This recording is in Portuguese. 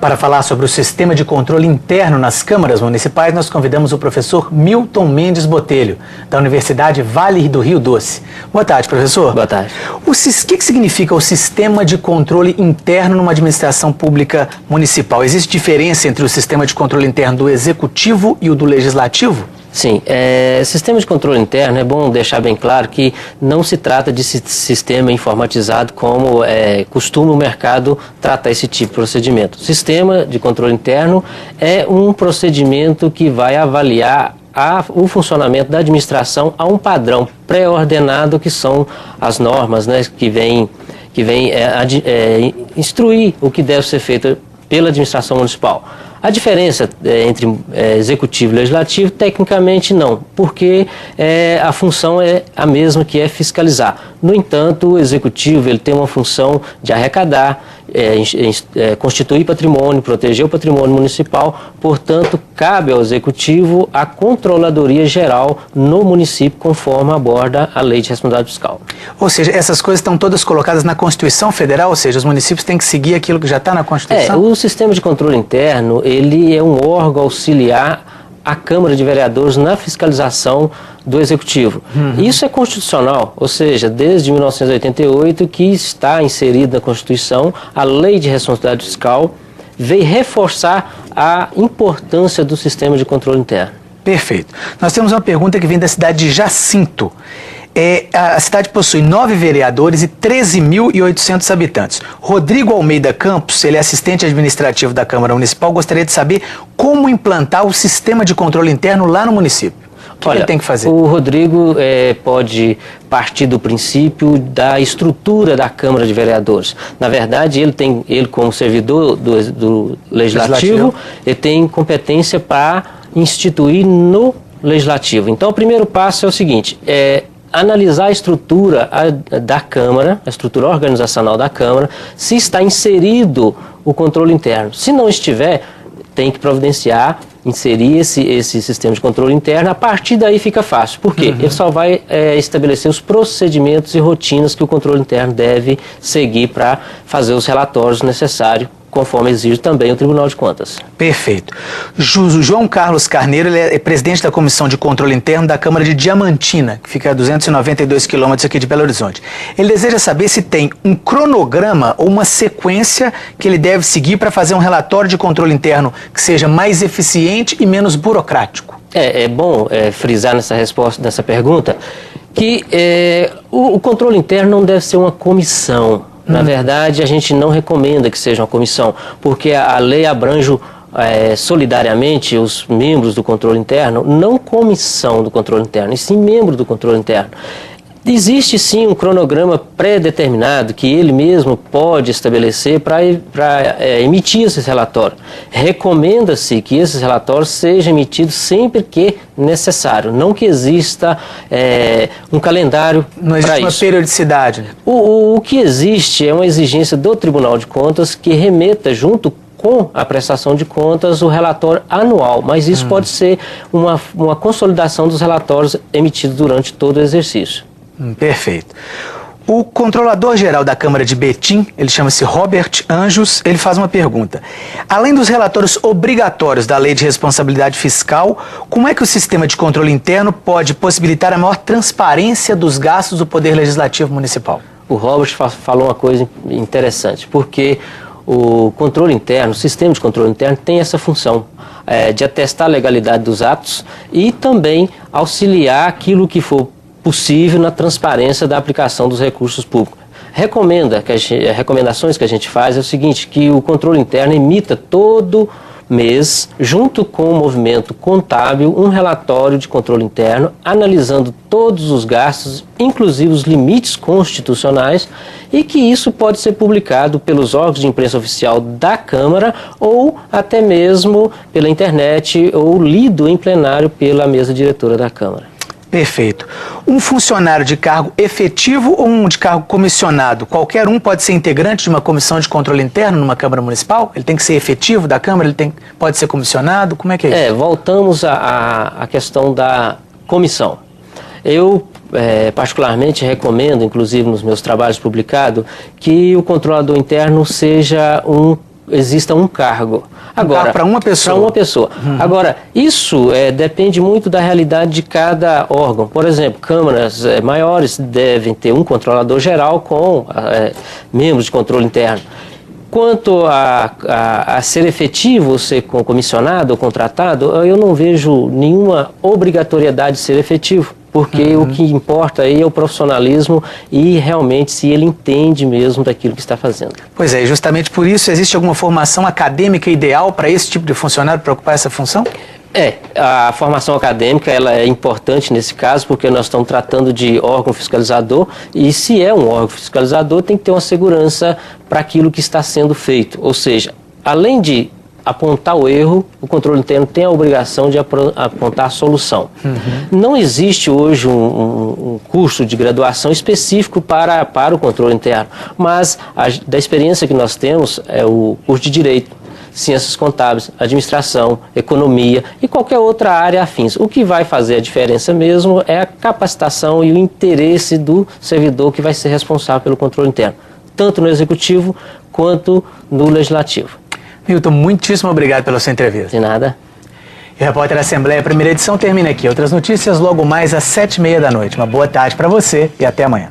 Para falar sobre o sistema de controle interno nas câmaras municipais, nós convidamos o professor Milton Mendes Botelho, da Universidade Vale do Rio Doce. Boa tarde, professor. Boa tarde. O que significa o sistema de controle interno numa administração pública municipal? Existe diferença entre o sistema de controle interno do Executivo e o do Legislativo? Sim, sistema de controle interno, é bom deixar bem claro que não se trata de sistema informatizado como costuma o mercado tratar esse tipo de procedimento. Sistema de controle interno é um procedimento que vai avaliar o funcionamento da administração a um padrão pré-ordenado, que são as normas, né, que vem instruir o que deve ser feito pela administração municipal. A diferença entre executivo e legislativo, tecnicamente não, porque a função é a mesma, que é fiscalizar. No entanto, o executivo ele tem uma função de arrecadar, constituir patrimônio, proteger o patrimônio municipal, portanto, cabe ao executivo a controladoria geral no município, conforme aborda a Lei de Responsabilidade Fiscal. Ou seja, essas coisas estão todas colocadas na Constituição Federal, ou seja, os municípios têm que seguir aquilo que já está na Constituição? O sistema de controle interno, ele é um órgão auxiliar à Câmara de Vereadores na fiscalização do Executivo. Isso é constitucional, ou seja, desde 1988 que está inserida na Constituição, a Lei de Responsabilidade Fiscal veio reforçar a importância do sistema de controle interno. Perfeito. Nós temos uma pergunta que vem da cidade de Jacinto. A cidade possui 9 vereadores e 13.800 habitantes. Rodrigo Almeida Campos, ele é assistente administrativo da Câmara Municipal, gostaria de saber como implantar o sistema de controle interno lá no município. O que ele tem que fazer? O Rodrigo pode partir do princípio da estrutura da Câmara de Vereadores. Na verdade, ele como servidor do Legislativo, ele tem competência para instituir no Legislativo. Então, o primeiro passo é o seguinte, analisar a estrutura da Câmara, a estrutura organizacional da Câmara, se está inserido o controle interno. Se não estiver, tem que providenciar, inserir esse sistema de controle interno. A partir daí fica fácil. Por quê? Ele só vai estabelecer os procedimentos e rotinas que o controle interno deve seguir para fazer os relatórios necessários, conforme exige também o Tribunal de Contas. Perfeito. João Carlos Carneiro, ele é presidente da Comissão de Controle Interno da Câmara de Diamantina, que fica a 292 quilômetros aqui de Belo Horizonte. Ele deseja saber se tem um cronograma ou uma sequência que ele deve seguir para fazer um relatório de controle interno que seja mais eficiente e menos burocrático. É bom frisar nessa pergunta que o controle interno não deve ser uma comissão. Na verdade, a gente não recomenda que seja uma comissão, porque a lei abrange solidariamente os membros do controle interno, não comissão do controle interno, e sim membro do controle interno. Existe sim um cronograma pré-determinado que ele mesmo pode estabelecer para emitir esses relatórios. Recomenda-se que esses relatórios sejam emitidos sempre que necessário, não que exista um calendário para isso. Não existe uma periodicidade. O que existe é uma exigência do Tribunal de Contas que remeta junto com a prestação de contas o relatório anual, mas isso pode ser uma consolidação dos relatórios emitidos durante todo o exercício. Perfeito. O controlador-geral da Câmara de Betim, ele chama-se Robert Anjos, ele faz uma pergunta. Além dos relatórios obrigatórios da Lei de Responsabilidade Fiscal, como é que o sistema de controle interno pode possibilitar a maior transparência dos gastos do Poder Legislativo Municipal? O Robert falou uma coisa interessante, porque o controle interno, o sistema de controle interno tem essa função de atestar a legalidade dos atos e também auxiliar aquilo que for possível na transparência da aplicação dos recursos públicos. Recomendações que a gente faz é o seguinte, que o controle interno emita todo mês, junto com o movimento contábil, um relatório de controle interno, analisando todos os gastos, inclusive os limites constitucionais, e que isso pode ser publicado pelos órgãos de imprensa oficial da Câmara ou até mesmo pela internet ou lido em plenário pela mesa diretora da Câmara. Perfeito. Um funcionário de cargo efetivo ou um de cargo comissionado, qualquer um pode ser integrante de uma comissão de controle interno numa Câmara Municipal? Ele tem que ser efetivo da Câmara? Pode ser comissionado? Como é que é isso? Voltamos à questão da comissão. Eu, particularmente, recomendo, inclusive nos meus trabalhos publicados, que o controlador interno seja um exista um cargo. Agora, para uma pessoa. Para uma pessoa. Agora, isso depende muito da realidade de cada órgão. Por exemplo, câmaras maiores devem ter um controlador geral com membros de controle interno. Quanto a ser efetivo, ser comissionado ou contratado, eu não vejo nenhuma obrigatoriedade de ser efetivo. Porque o que importa aí é o profissionalismo e realmente se ele entende mesmo daquilo que está fazendo. Pois é, e justamente por isso existe alguma formação acadêmica ideal para esse tipo de funcionário para ocupar essa função? A formação acadêmica ela é importante nesse caso porque nós estamos tratando de órgão fiscalizador e se é um órgão fiscalizador tem que ter uma segurança para aquilo que está sendo feito. Ou seja, além de apontar o erro, o controle interno tem a obrigação de apontar a solução. Não existe hoje um curso de graduação específico para o controle interno, mas da experiência que nós temos é o curso de Direito, Ciências Contábeis, Administração, Economia e qualquer outra área afins. O que vai fazer a diferença mesmo é a capacitação e o interesse do servidor que vai ser responsável pelo controle interno, tanto no Executivo quanto no Legislativo. Milton, muitíssimo obrigado pela sua entrevista. De nada. E o Repórter Assembleia, primeira edição, termina aqui. Outras notícias logo mais às 7h30 da noite. Uma boa tarde para você e até amanhã.